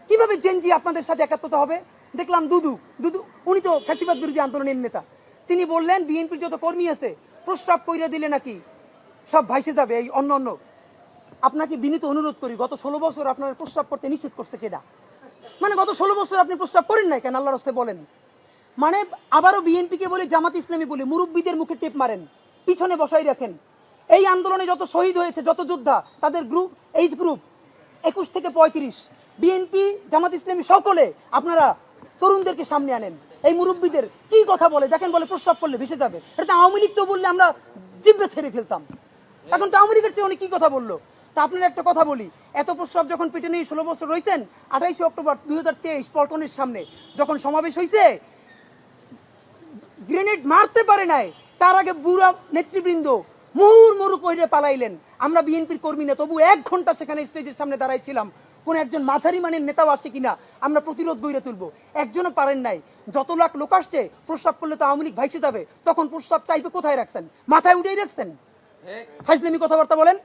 কিভাবে জেনজি আপনাদের সাথে একাত্মতা হবে? দেখলাম দুদু দুদু উনি তো ফ্যাসিবাদ বিরোধী আন্দোলনের নেতা, তিনি বললেন বিএনপির যত কর্মী আছে প্রস্রাব কইরা দিলে নাকি সব ভাইসে যাবে এই অন্য অন্য। আপনাকে বিনীত অনুরোধ করি, গত 16 বছর আপনার প্রস্রাব করতে নিষেধ করছে কেডা? মানে গত 16 বছর আপনি প্রস্রাব করেন নাই কেন? আল্লাহর রাস্তায় বলেন। মানে আবারও বিএনপিকে বলে, জামাত ইসলামী বলে মুরব্বীদের মুখে টেপ মারেন, পিছনে বসাই রাখেন। এই আন্দোলনে যত শহীদ হয়েছে, যত যোদ্ধা, তাদের গ্রুপ, এইজ গ্রুপ 21 থেকে 35, বিএনপি জামাত ইসলামী সকলে আপনারা তরুণদেরকে সামনে আনেন। এই মুরব্বীদের কি কথা বলে দেখেন, বলে প্রস্রাব করলে ভেসে যাবে। এটা তো আওয়ামী লীগ তো বললে আমরা জিব্বে ছেড়ে ফেলতাম, এখন তো আওয়ামী লীগের চেয়ে উনি কি কথা বললো। তা আপনার একটা কথা বলি, এত প্রস্রাব যখন পেটে নিয়ে 16 বছর রয়েছেন, 28 অক্টোবর 2023 পল্টনের সামনে যখন সমাবেশ হয়েছে, গ্রেনেড মারতে পারে নাই, তার আগে বুড়া নেতৃবৃন্দ মুহুর্মুহু কইরে পালাইলেন। আমরা বিএনপির কর্মী না, তবু 1 ঘন্টা সেখানে স্টেজের সামনে দাঁড়াইছিলাম, কোন একজন মাঝারি মানের নেতাও আসে কিনা আমরা প্রতিরোধ গড়ে তুলবো। একজনও পারেন নাই। যত লাখ লোক আসছে, প্রস্রাব করলে তো আওয়ামী লীগ ভাইসে যাবে, তখন প্রস্রাব চাইবে কোথায় রাখছেন? মাথায় উঠেই রাখছেন। ফাইজলামি কথাবার্তা বলেন।